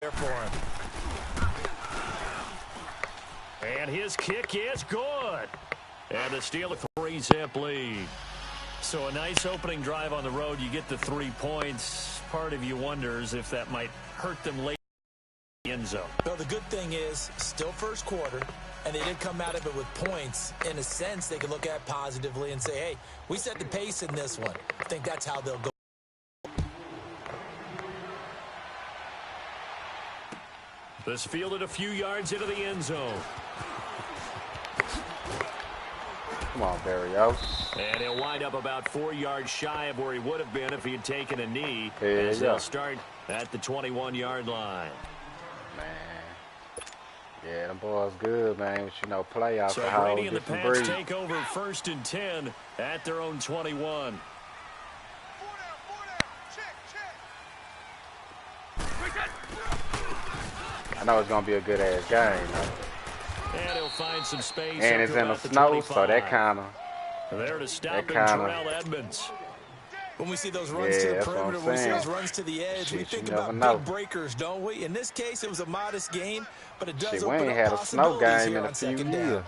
there for him. And his kick is good. And the Steelers 3-zip lead. So a nice opening drive on the road. You get the 3 points. Part of you wonders if that might hurt them late in the end zone. Well, the good thing is, still first quarter, and they did come out of it with points. In a sense, they could look at it positively and say, hey, we set the pace in this one. I think that's how they'll go. This fielded a few yards into the end zone. Come on, Barrios. And he'll wind up about 4 yards shy of where he would have been if he had taken a knee. As they'll start at the 21-yard line. Man. Yeah, them boys good, man. But, you know, playoffs. So Brady and the Pats take over 1st and 10 at their own 21. I know it's going to be a good-ass game, though. And he'll find some space. And it's in the snow, so that kind of... There to stop Terrell Edmonds. When we see those runs to the perimeter, when we see those runs to the edge, we think about big breakers, don't we? In this case, it was a modest game, but it does open up possibilities here on second down.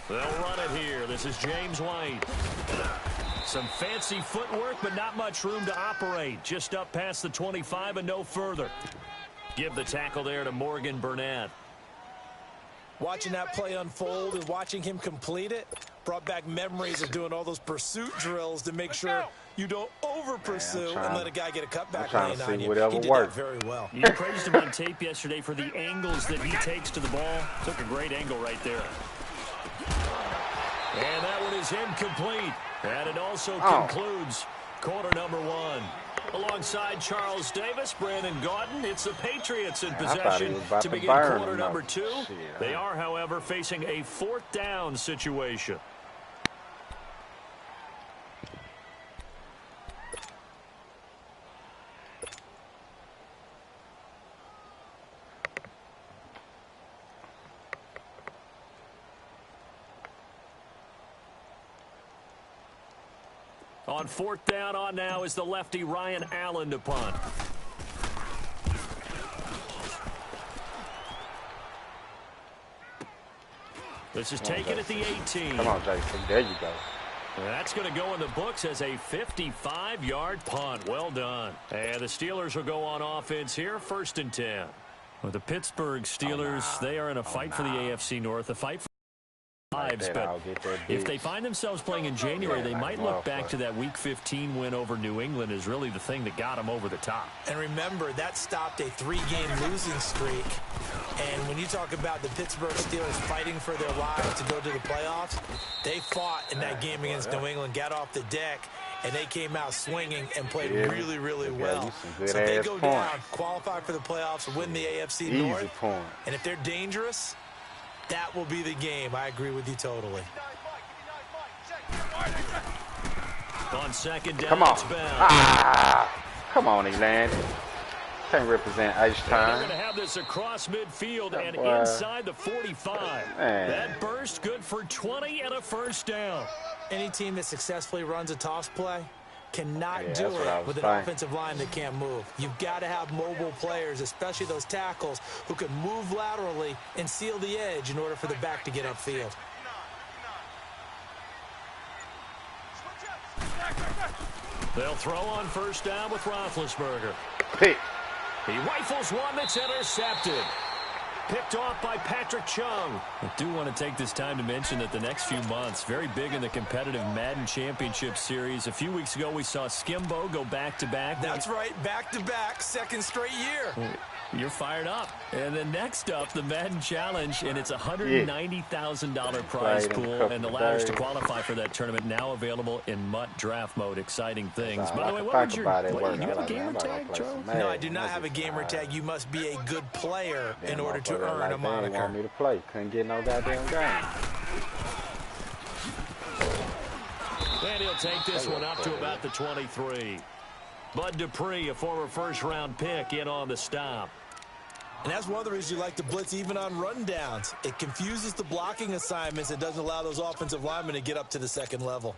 They'll run it here. This is James White. Some fancy footwork, but not much room to operate. Just up past the 25 and no further. Give the tackle there to Morgan Burnett. Watching that play unfold and watching him complete it brought back memories of doing all those pursuit drills to make sure you don't over-pursue and let a guy get a cutback lane on you. He did that very well. You praised him on tape yesterday for the angles that he takes to the ball. Took a great angle right there. And that one is incomplete. And it also concludes quarter number 1. Alongside Charles Davis, Brandon Gaudin, it's the Patriots in possession to begin quarter number 2. They are, however, facing a 4th down situation. On 4th down on now is the lefty Ryan Allen to punt. This is taken at the 18. Come on, Jason. There you go. That's going to go in the books as a 55-yard punt. Well done. And the Steelers will go on offense here, 1st and 10. With the Pittsburgh Steelers, they are in a fight for the AFC North, a fight for lives, but if they find themselves playing in January, they might look back to that Week 15 win over New England as really the thing that got them over the top. And remember, that stopped a 3-game losing streak. And when you talk about the Pittsburgh Steelers fighting for their lives to go to the playoffs, they fought in that game against New England, got off the deck, and they came out swinging and played really, really well. So if they go down, qualify for the playoffs, win the AFC North, and if they're dangerous, that will be the game. I agree with you totally. On 2nd down, come on. Come on, Elan. Can't represent H-time. They're going to have this across midfield and inside the 45. Man. That burst good for 20 and a 1st down. Any team that successfully runs a toss play cannot do it with an offensive line that can't move. You've got to have mobile players, especially those tackles, who can move laterally and seal the edge in order for the back to get upfield. They'll throw on 1st down with Roethlisberger. Pick. He rifles one that's intercepted. Picked off by Patrick Chung. I do want to take this time to mention that the next few months, very big in the competitive Madden Championship Series. A few weeks ago, we saw Skimbo go back-to-back. That's right, back-to-back, 2nd straight year. You're fired up. And then next up, the Madden Challenge, and it's a $190,000 prize pool, and the ladders to qualify for that tournament now available in MUT draft mode. Exciting things. By the way, what was your... you have a gamer tag, Charles? No, I do not have a gamer tag. You must be a good player in order to earn a moniker. Want me to play. Couldn't get no goddamn game. And he'll take this one up to about the 23. Bud Dupree, a former 1st-round pick, in on the stop. And that's one of the reasons you like to blitz even on rundowns. It confuses the blocking assignments. It doesn't allow those offensive linemen to get up to the 2nd level.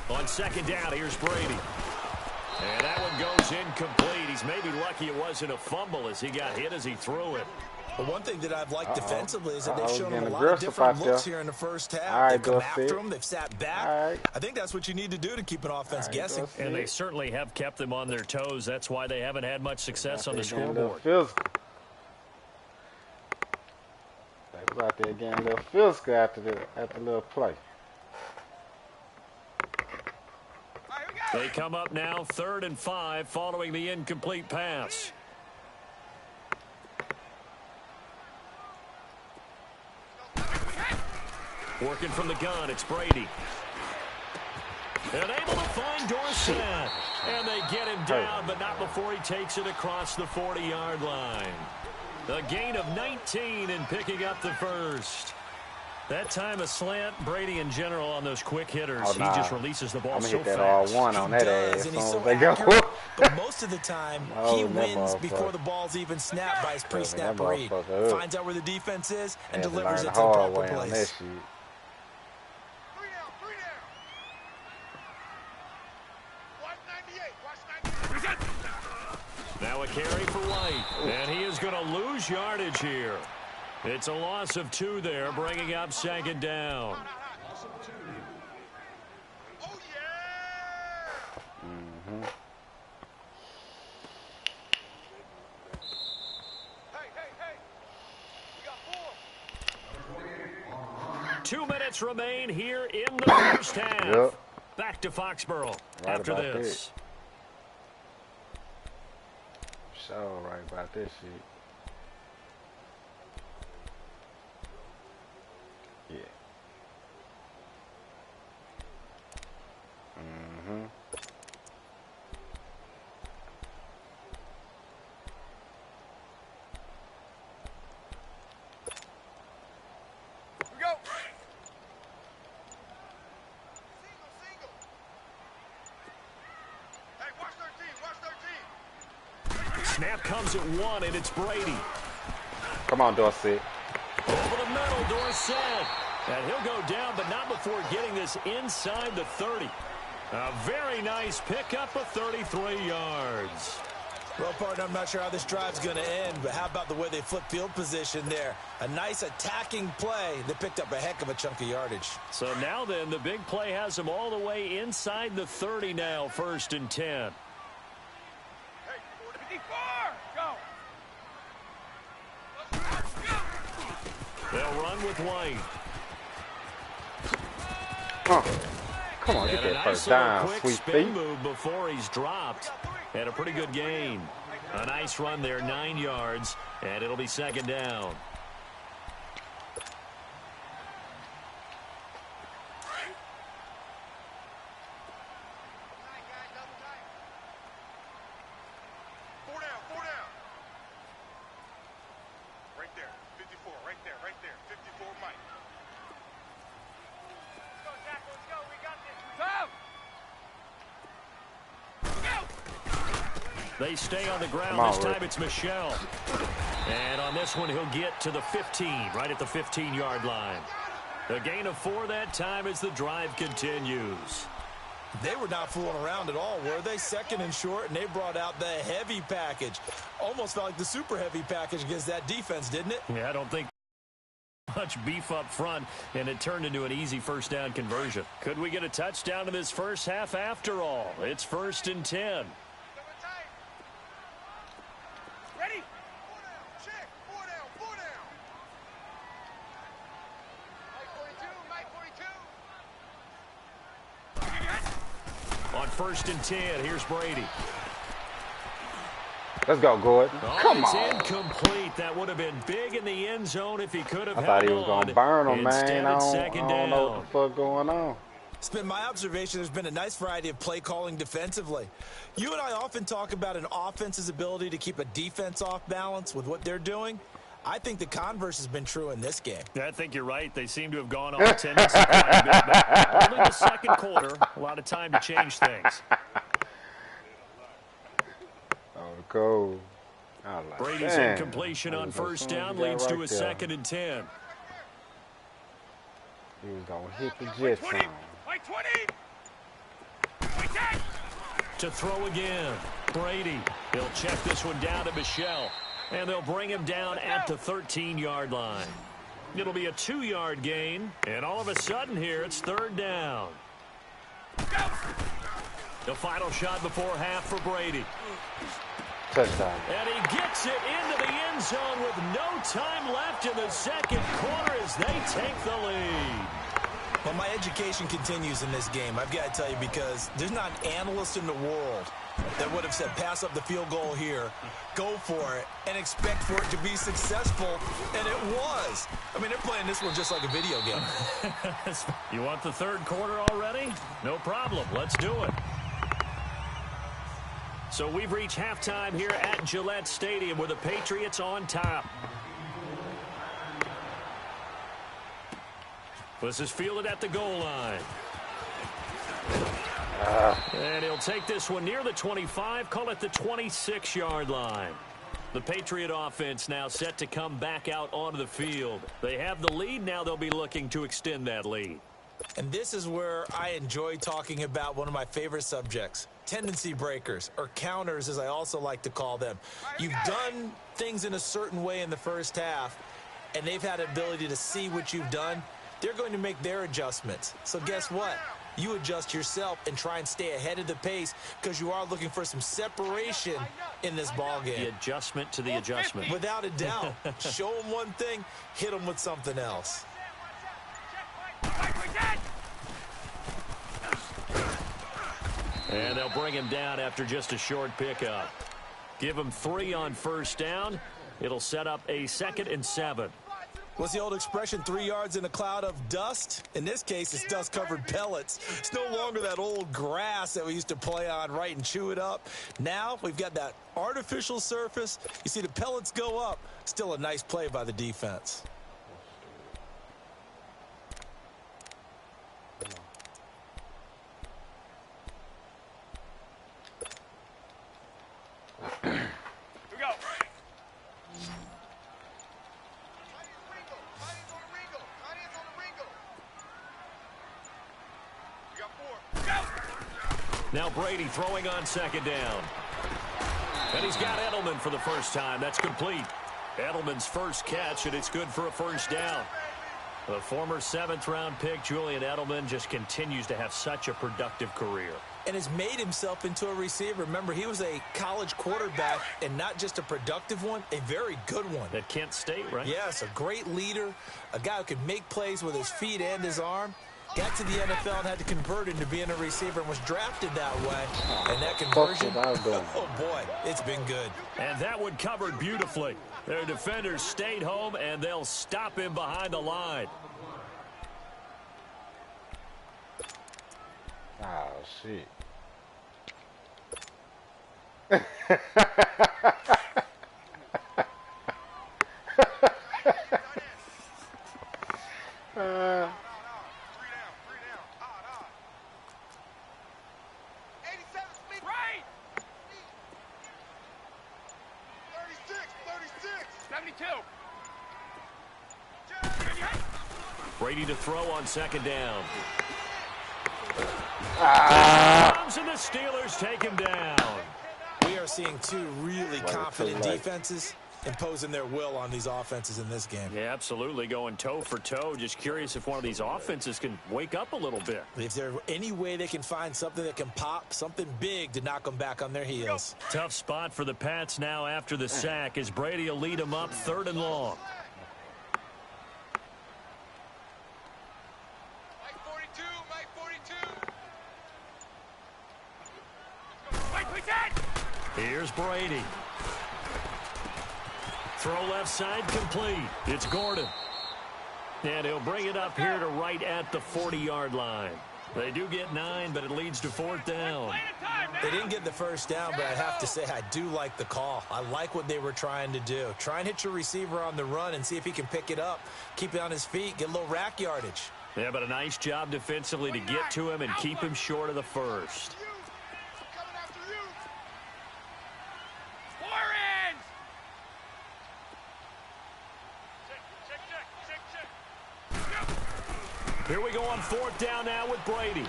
On second down, here's Brady. And that one goes incomplete. He's maybe lucky it wasn't a fumble as he got hit as he threw it. Well, one thing that I've liked defensively is that they've shown him a lot of different looks here in the first half. They've come after him. They've sat back. I think that's what you need to do to keep an offense guessing. And they certainly have kept them on their toes. That's why they haven't had much success on the scoreboard. They was out there getting a little physical after the little play. They come up now 3rd and 5 following the incomplete pass. Working from the gun, it's Brady. And able to find Dorsett. And they get him down, but not before he takes it across the 40-yard line. A gain of 19 and picking up the first. That time a slant, Brady in general on those quick hitters. He just releases the ball so fast. I'm going to hit that all-one on that ass. And he's so accurate, but most of the time, he wins before the ball's even snapped by his pre-snap read. Finds out where the defense is and delivers it to the proper place. Now a carry for White, and he is going to lose yardage here. It's a loss of 2 there, bringing up second down. Mm-hmm. 2 minutes remain here in the first half. Back to Foxborough after this. So right about this shit. Yeah. Mm-hmm. We go. Single. Hey, watch 13. Snap comes at 1, and it's Brady. Come on, Dorsett. Over the middle, Dorsett. And he'll go down, but not before getting this inside the 30. A very nice pickup of 33 yards. Well, partner, I'm not sure how this drive's going to end, but how about the way they flip field position there? A nice attacking play that picked up a heck of a chunk of yardage. So now then, the big play has them all the way inside the 30 now, 1st and 10. Hey, 54. Go. They'll run with White. Come on, get And that a first nice down, quick sweet spin feet. move before he's dropped. And a pretty good gain. A nice run there, 9 yards, and it'll be second down. Four down. Right there, 54. Right there. 54, Mike. Let's go, Jack. Let's go. We got this. They stay on the ground. This time it's Michelle. And on this one, he'll get to the 15, right at the 15-yard line. A gain of 4 that time as the drive continues. They were not fooling around at all, were they? 2nd and short, and they brought out the heavy package. Almost felt like the super heavy package against that defense, didn't it? Yeah, I don't think much beef up front, and it turned into an easy first down conversion. Could we get a touchdown in this first half after all? It's 1st and 10. Ready? 4 down. Check. 4 down. Mike 42. On 1st and 10, here's Brady. Let's go, Gordon. Come it's on. Incomplete. That would have been big in the end zone if he could have I held thought he was going to burn him, man. I don't know what the fuck going on. It's been my observation there's been a nice variety of play calling defensively. You and I often talk about an offense's ability to keep a defense off balance with what they're doing. I think the converse has been true in this game. I think you're right. They seem to have gone off tendency quite a bit, but only the second quarter. A lot of time to change things. Go. Brady's incompletion on 1st down leads to a 2nd and 10. He was going to hit the jet zone. Like 20. Like 10. To throw again. Brady. He'll check this one down to Michelle. And they'll bring him down at the 13-yard line. It'll be a 2-yard gain. And all of a sudden here, it's third down. The final shot before half for Brady. Touchdown. And he gets it into the end zone with no time left in the second quarter as they take the lead. Well, my education continues in this game, I've got to tell you, because there's not an analyst in the world that would have said pass up the field goal here, go for it, and expect for it to be successful, and it was. I mean, they're playing this one just like a video game. You want the third quarter already? No problem. Let's do it. So we've reached halftime here at Gillette Stadium with the Patriots on top. This is fielded at the goal line. And he'll take this one near the 25, call it the 26-yard line. The Patriot offense now set to come back out onto the field. They have the lead. Now they'll be looking to extend that lead. And this is where I enjoy talking about one of my favorite subjects, tendency breakers, or counters as I also like to call them. You've done things in a certain way in the first half, and they've had the ability to see what you've done. They're going to make their adjustments. So guess what? You adjust yourself and try and stay ahead of the pace because you are looking for some separation in this ball game. The adjustment to the adjustment. Without a doubt. Show them one thing, hit them with something else. And they'll bring him down after just a short pickup. Give him 3 on first down. It'll set up a 2nd and 7. What's the old expression, 3 yards in a cloud of dust? In this case, it's dust-covered pellets. It's no longer that old grass that we used to play on, right, and chew it up. Now we've got that artificial surface. You see the pellets go up. Still a nice play by the defense. Now Brady throwing on 2nd down. And he's got Edelman for the first time. That's complete. Edelman's first catch, and it's good for a first down. The former 7th-round pick, Julian Edelman, just continues to have such a productive career. And has made himself into a receiver. Remember, he was a college quarterback, and not just a productive one, a very good one. At Kent State, right? Yes, a great leader, a guy who could make plays with his feet and his arm. Got to the NFL and had to convert into being a receiver and was drafted that way. And that conversion, oh boy, it's been good. And that one covered beautifully. Their defenders stayed home, and they'll stop him behind the line. Oh, shit. Brady to throw on 2nd down. And the Steelers take him down. We are seeing 2 really confident defenses imposing their will on these offenses in this game. Yeah, absolutely, going toe for toe. Just curious if one of these offenses can wake up a little bit. If there's any way they can find something that can pop, something big to knock them back on their heels. Tough spot for the Pats now after the sack as Brady will lead them up 3rd and long. Here's Brady. Throw left side complete. It's Gordon. And he'll bring it up here to right at the 40-yard line. They do get 9, but it leads to 4th down. They didn't get the first down, but I have to say I do like the call. I like what they were trying to do. Try and hit your receiver on the run and see if he can pick it up, keep it on his feet, get a little rack yardage. Yeah, but a nice job defensively to get to him and keep him short of the first. Here we go on 4th down now with Brady.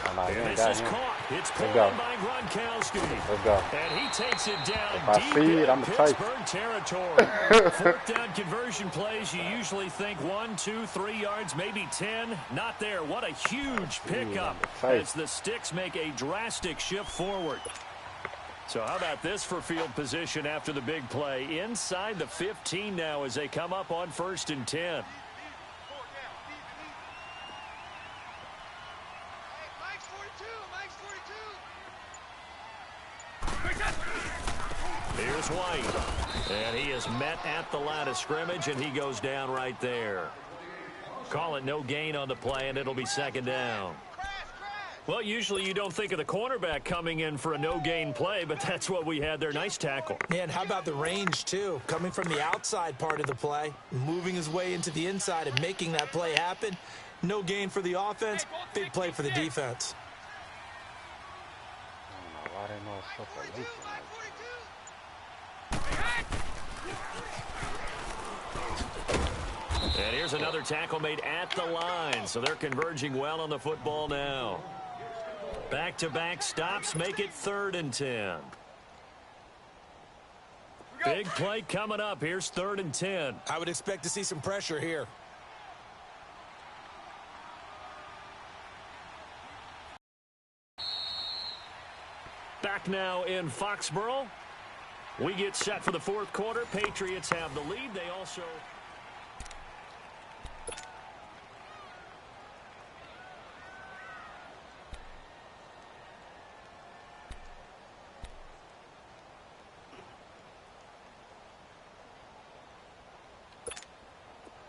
And this is caught. It's pulled in by Gronkowski. Let's go. And he takes it down If I deep see it, in I'm gonna take Pittsburgh territory. 4th down conversion plays, you usually think 1, 2, 3 yards, maybe 10. Not there. What a huge pickup as the Sticks make a drastic shift forward. So how about this for field position after the big play? Inside the 15 now as they come up on 1st and 10. Here's White, and he is met at the line of scrimmage, and he goes down right there. Call it no gain on the play, and it'll be 2nd down. Well, usually you don't think of the cornerback coming in for a no-gain play, but that's what we had there. Nice tackle. And how about the range, too? Coming from the outside part of the play, moving his way into the inside and making that play happen. No gain for the offense, big play for the defense. Why didn't know it's so late? And here's another tackle made at the line, so they're converging well on the football now. Back-to-back stops make it 3rd and 10. Big play coming up. Here's 3rd and 10. I would expect to see some pressure here. Back now in Foxborough. We get set for the 4th quarter. Patriots have the lead. They also...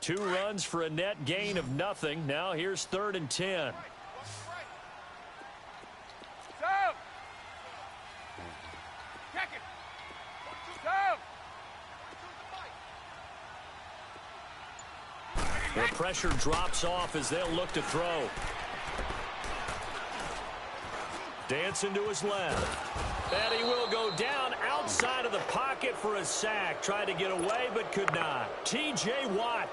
Two runs for a net gain of nothing. Now here's 3rd and 10. The pressure drops off as they'll look to throw. Dancing to his left. And he will go down outside of the pocket for a sack. Tried to get away but could not. T.J. Watt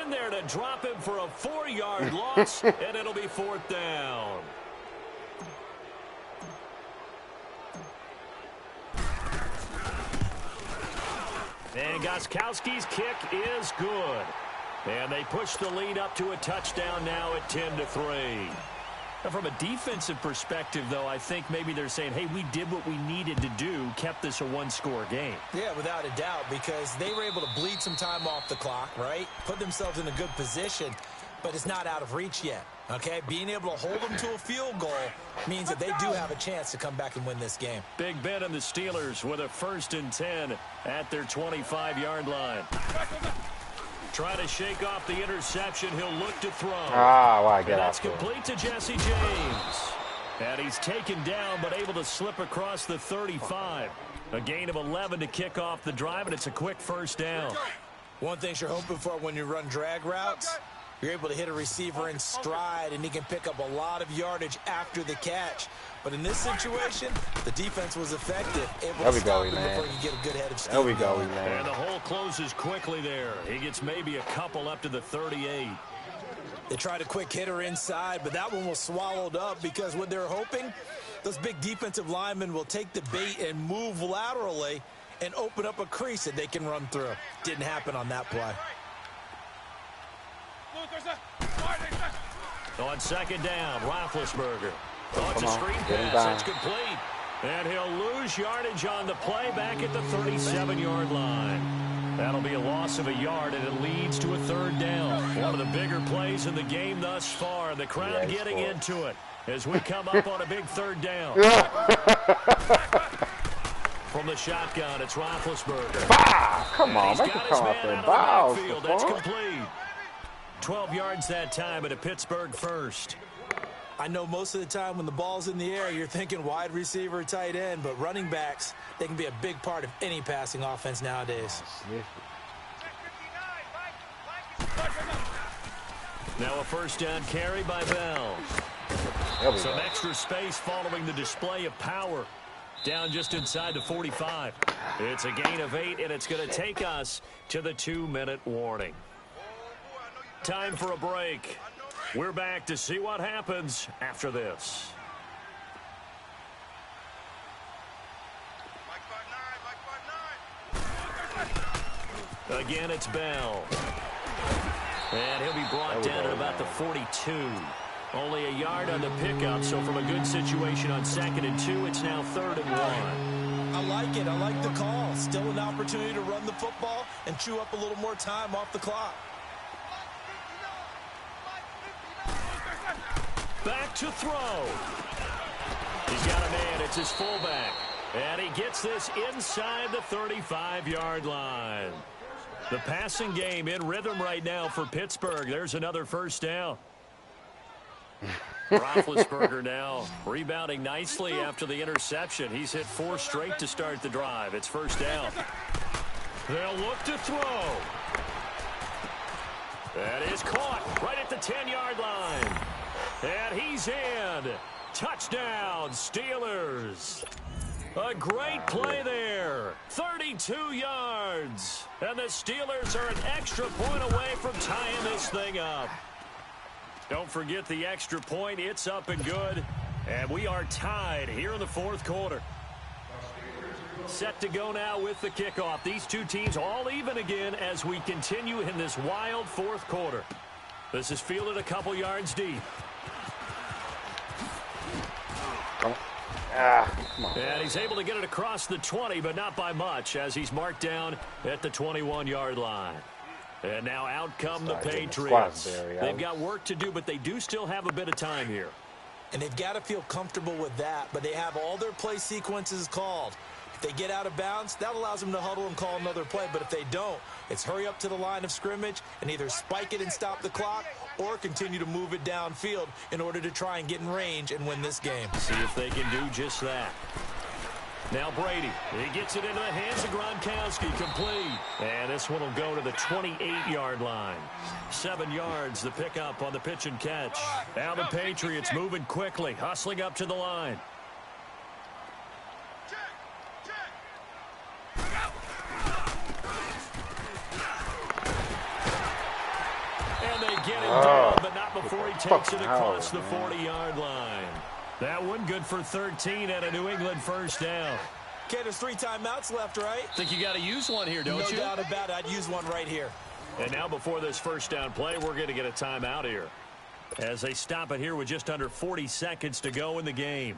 in there to drop him for a 4-yard loss, and it'll be 4th down. And Gostkowski's kick is good. And they push the lead up to a touchdown now at 10-3. Now, from a defensive perspective, though, I think maybe they're saying, hey, we did what we needed to do, kept this a 1-score game. Yeah, without a doubt, because they were able to bleed some time off the clock, right? Put themselves in a good position, but it's not out of reach yet, okay? Being able to hold them to a field goal means that they do have a chance to come back and win this game. Big Ben and the Steelers with a 1st and 10 at their 25-yard line. Trying to shake off the interception. He'll look to throw. Why get that's off complete to Jesse James. And he's taken down but able to slip across the 35. A gain of 11 to kick off the drive, and it's a quick 1st down. One thing you're hoping for when you run drag routes, you're able to hit a receiver in stride, and he can pick up a lot of yardage after the catch. But in this situation, the defense was effective, able to stop him before you get a good head of steam. There we go, man. And the hole closes quickly there. He gets maybe a couple up to the 38. They tried a quick hitter inside, but that one was swallowed up because what they're hoping, those big defensive linemen will take the bait and move laterally and open up a crease that they can run through. Didn't happen on that play. On 2nd down, Roethlisberger. Launch a screen pass. It's complete. And he'll lose yardage on the play back at the 37-yard line. That'll be a loss of a yard, and it leads to a 3rd down. One of the bigger plays in the game thus far. The crowd getting into it as we come up on a big 3rd down. From the shotgun, it's Roethlisberger. Come on, make it come out there. Bow. That's complete. 12 yards that time at a Pittsburgh 1st. I know most of the time when the ball's in the air, you're thinking wide receiver, tight end, but running backs, they can be a big part of any passing offense nowadays. Now a 1st down carry by Bell. Some extra space following the display of power. Down just inside the 45. It's a gain of 8, and it's going to take us to the 2-minute warning. Time for a break. We're back to see what happens after this. Again, it's Bell. And he'll be brought down at about the 42. Only a yard on the pickup, so from a good situation on 2nd and 2, it's now 3rd and 1. I like it. I like the call. Still an opportunity to run the football and chew up a little more time off the clock. Back to throw. He's got a man. It's his fullback. And he gets this inside the 35-yard line. The passing game in rhythm right now for Pittsburgh. There's another first down. Roethlisberger now rebounding nicely after the interception. He's hit 4 straight to start the drive. It's first down. They'll look to throw. That is caught right at the 10-yard line. And he's in. Touchdown, Steelers. A great play there. 32 yards. And the Steelers are an extra point away from tying this thing up. Don't forget the extra point. It's up and good. And we are tied here in the 4th quarter. Set to go now with the kickoff. These two teams all even again as we continue in this wild 4th quarter. This is fielded a couple yards deep. Come on. And he's able to get it across the 20, but not by much, as he's marked down at the 21-yard line. And now out come the Patriots. They've got work to do, but they do still have a bit of time here. And they've got to feel comfortable with that, but they have all their play sequences called. If they get out of bounds, that allows them to huddle and call another play. But if they don't, it's hurry up to the line of scrimmage and either spike it and stop the clock or continue to move it downfield in order to try and get in range and win this game. See if they can do just that. Now Brady, he gets it into the hands of Gronkowski, complete. And this one will go to the 28-yard line. 7 yards, the pickup on the pitch and catch. Now the Patriots moving quickly, hustling up to the line. And they get him down, but not before he takes it across the 40-yard line. That one good for 13 and a New England first down. Okay, there's 3 timeouts left, right? Think you got to use one here, don't you? No doubt about it. I'd use one right here. And now before this first down play, we're going to get a timeout here. As they stop it here with just under 40 seconds to go in the game.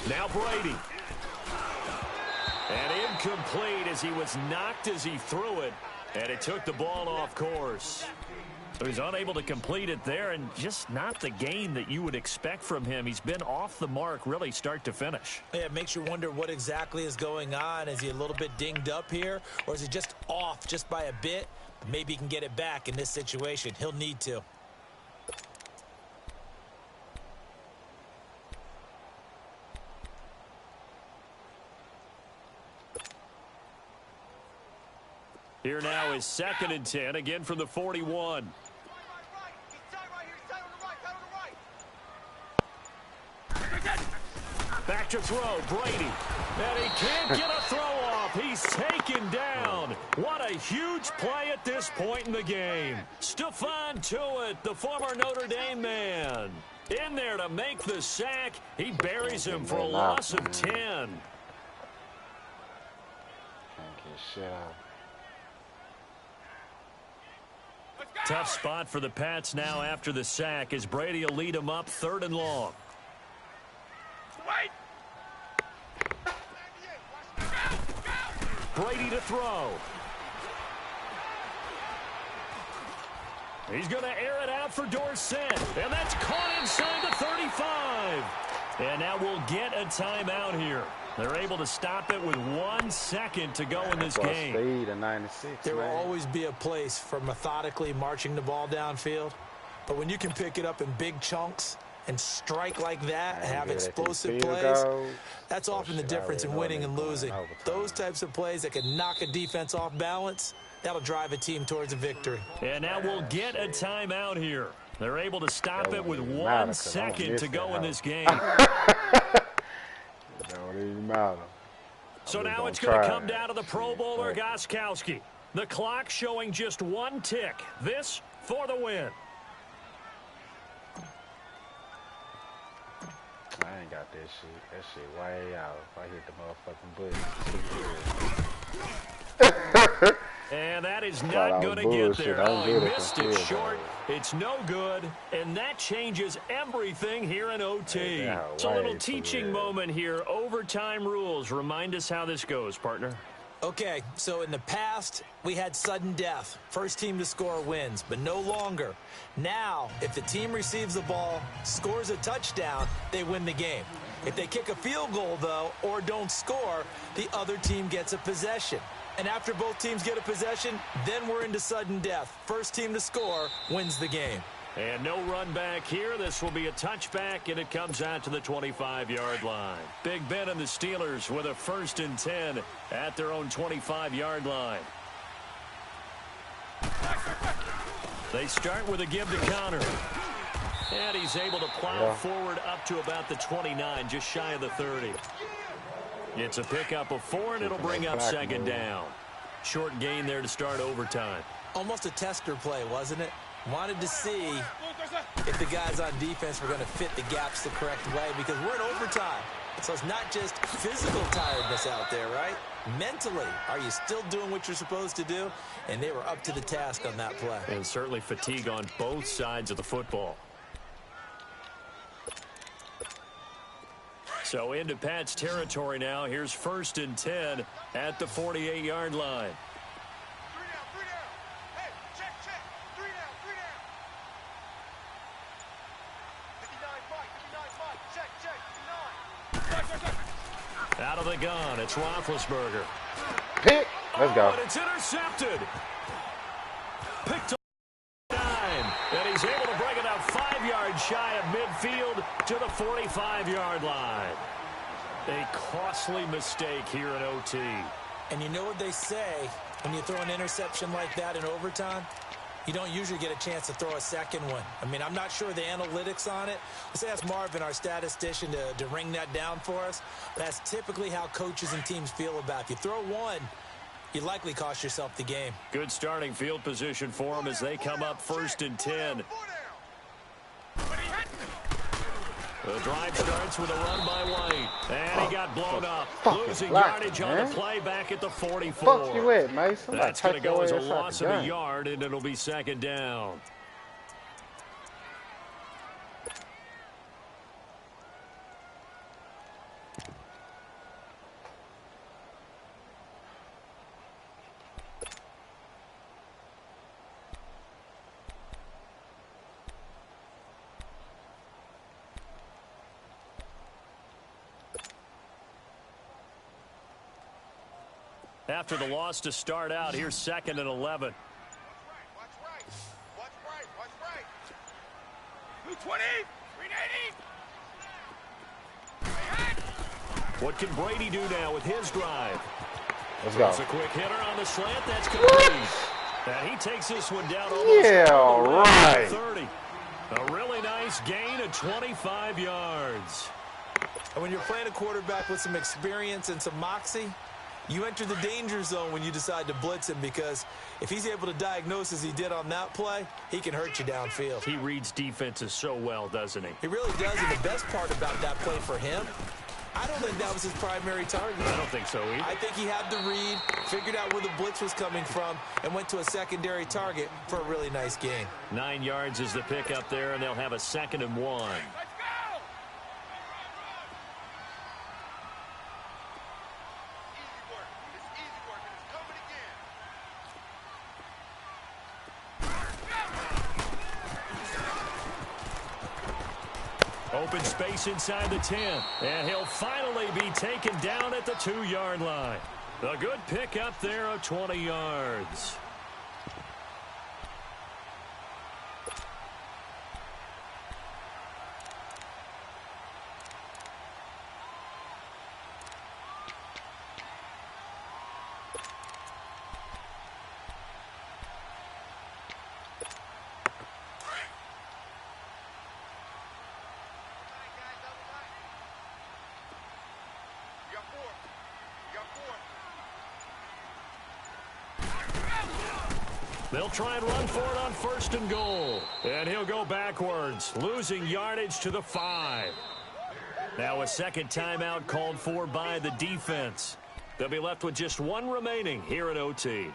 Now Brady. And incomplete as he was knocked as he threw it. And it took the ball off course. So he's unable to complete it there, and just not the game that you would expect from him. He's been off the mark really start to finish. Yeah, it makes you wonder what exactly is going on. Is he a little bit dinged up here, or is he just off just by a bit? Maybe he can get it back in this situation. He'll need to. Here now is 2nd and 10, again from the 41. Back to throw, Brady. And he can't get a throw off. He's taken down. What a huge play at this point in the game. Stephon Tuitt, the former Notre Dame man, in there to make the sack. He buries him for a loss of 10. Can't get shit out. Tough spot for the Pats now after the sack as Brady will lead them up 3rd and long. Brady to throw. He's going to air it out for Dorsett. And that's caught inside the 35. And now we'll get a timeout here. They're able to stop it with 1 second to go in this game. Speed of 96, there will always be a place for methodically marching the ball downfield. But when you can pick it up in big chunks and strike like that, have explosive plays, that's often the difference in winning and losing. Those types of plays that can knock a defense off balance, that'll drive a team towards a victory. And now we'll get a timeout here. They're able to stop it with 1 second to go in this game. That don't even matter. So now it's going to come down to the Pro Bowler Gostkowski. The clock showing just 1 tick. This for the win. I ain't got that shit. That shit way out. If I hit the motherfucking button. And that is not going to get there. Oh, he missed it short. It's no good. And that changes everything here in OT. It's a little teaching moment here. Overtime rules. Remind us how this goes, partner. Okay, so in the past, we had sudden death. First team to score wins, but no longer. Now, if the team receives the ball, scores a touchdown, they win the game. If they kick a field goal, though, or don't score, the other team gets a possession. And after both teams get a possession, then we're into sudden death. First team to score wins the game. And no run back here. This will be a touchback, and it comes out to the 25-yard line. Big Ben and the Steelers with a 1st and 10 at their own 25-yard line. They start with a give to Connor. And he's able to plow forward up to about the 29, just shy of the 30. It's a pickup of 4, and it'll bring up 2nd down. Short gain there to start overtime. Almost a tester play, wasn't it? Wanted to see if the guys on defense were going to fit the gaps the correct way, because we're in overtime. So it's not just physical tiredness out there, right? Mentally, are you still doing what you're supposed to do? And they were up to the task on that play. And certainly fatigue on both sides of the football. So into Pat's territory now. Here's 1st and 10 at the 48-yard line. 3 down. Hey, check. 3 down. 59, check. Out of the gun, it's Roethlisberger. Pick. Let's go. And it's intercepted. Picked up 9. And he's able to bring it out 5 yards shy of midfield to the 45-yard line. A costly mistake here in OT. And you know what they say, when you throw an interception like that in overtime, you don't usually get a chance to throw a second one. I mean, I'm not sure the analytics on it. Let's ask Marvin, our statistician, to ring that down for us. That's typically how coaches and teams feel about it. If you throw one, you likely cost yourself the game. Good starting field position for them as they come up 1st and 10. The drive starts with a run by White. And he got blown up. Losing yardage on the play back at the 44. Fuck you at, Mason? That's going to go as a loss of a yard, and it'll be 2nd down. After the loss to start out, here's 2nd and 11. Watch right. 220, 380. What can Brady do now with his drive? Let's go. It's a quick hitter on the slant. That's complete. And he takes this one down almost all the way right. 30. A really nice gain of 25 yards. And when you're playing a quarterback with some experience and some moxie, you enter the danger zone when you decide to blitz him, because if he's able to diagnose as he did on that play, he can hurt you downfield. He reads defenses so well, doesn't he? He really does, and the best part about that play for him, I don't think that was his primary target. I don't think so either. I think he had the read, figured out where the blitz was coming from, and went to a secondary target for a really nice gain. 9 yards is the pickup there, and they'll have a 2nd and 1. Open space inside the 10. And he'll finally be taken down at the 2-yard line. A good pickup there of 20 yards. They'll try and run for it on 1st and goal. And he'll go backwards, losing yardage to the 5. Now a second timeout called for by the defense. They'll be left with just one remaining here at OT.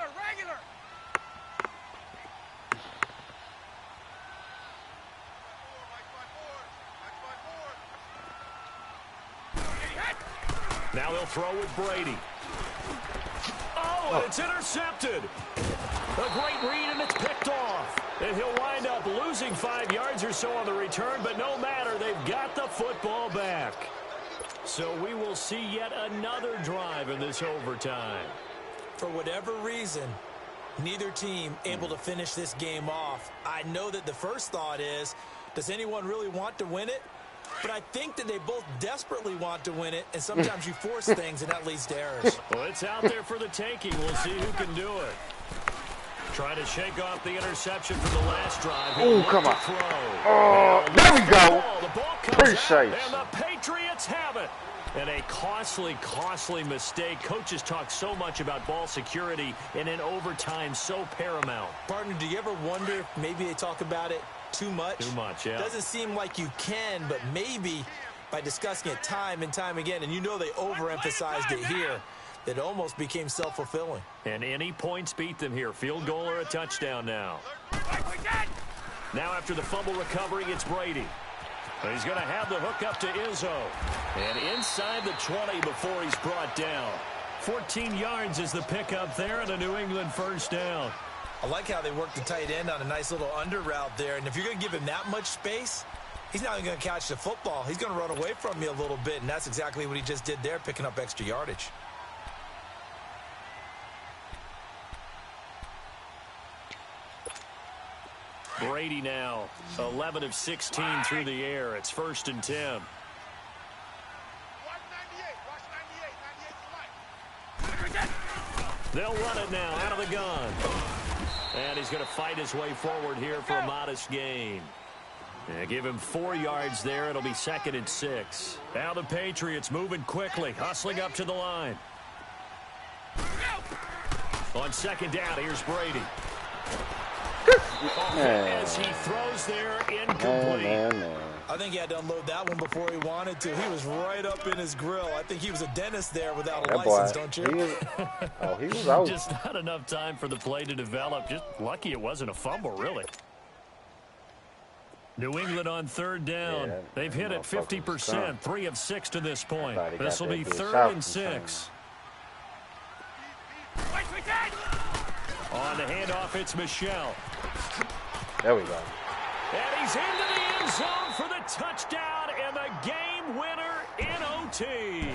Regular. Now they'll throw with Brady. Oh, and it's intercepted. A great read, and it's picked off. And he'll wind up losing 5 yards or so on the return, but no matter, they've got the football back. So we will see yet another drive in this overtime. For whatever reason, neither team able to finish this game off. I know that the first thought is, does anyone really want to win it? But I think that they both desperately want to win it, and sometimes you force things, and that leads to errors. Well, it's out there for the taking. We'll see who can do it. Trying to shake off the interception from the last drive. Oh, come on. Oh, there we go. The ball comes Appreciate out, and the Patriots have it. And a costly mistake. Coaches talk so much about ball security, and in overtime, so paramount. Partner, do you ever wonder if maybe they talk about it too much? Too much, yeah. Doesn't seem like you can, but maybe by discussing it time and time again, and you know they overemphasized it here, it almost became self-fulfilling. And any points beat them here. Field goal or a touchdown now. Now after the fumble recovery, it's Brady. He's going to have the hook up to Izzo. And inside the 20 before he's brought down. 14 yards is the pickup there and a New England first down. I like how they worked the tight end on a nice little under route there. And if you're going to give him that much space, he's not even going to catch the football. He's going to run away from you a little bit, and that's exactly what he just did there, picking up extra yardage. Brady now, 11 of 16 through the air. It's 1st and 10. Watch 98 to They'll run it now out of the gun. And he's going to fight his way forward here for a modest gain. And give him 4 yards there. It'll be 2nd and 6. Now the Patriots moving quickly, hustling up to the line. On 2nd down, here's Brady. As he throws there, incomplete. I think he had to unload that one before he wanted to. He was right up in his grill. I think he was a dentist there without a license, don't you? He was out. Just not enough time for the play to develop. Just lucky it wasn't a fumble, really. New England on 3rd down. Yeah, they've hit it 50%, 3 of 6 to this point. This will be 3rd south and 6. On the handoff, it's Michelle. There we go. And he's into the end zone for the touchdown and the game winner in OT.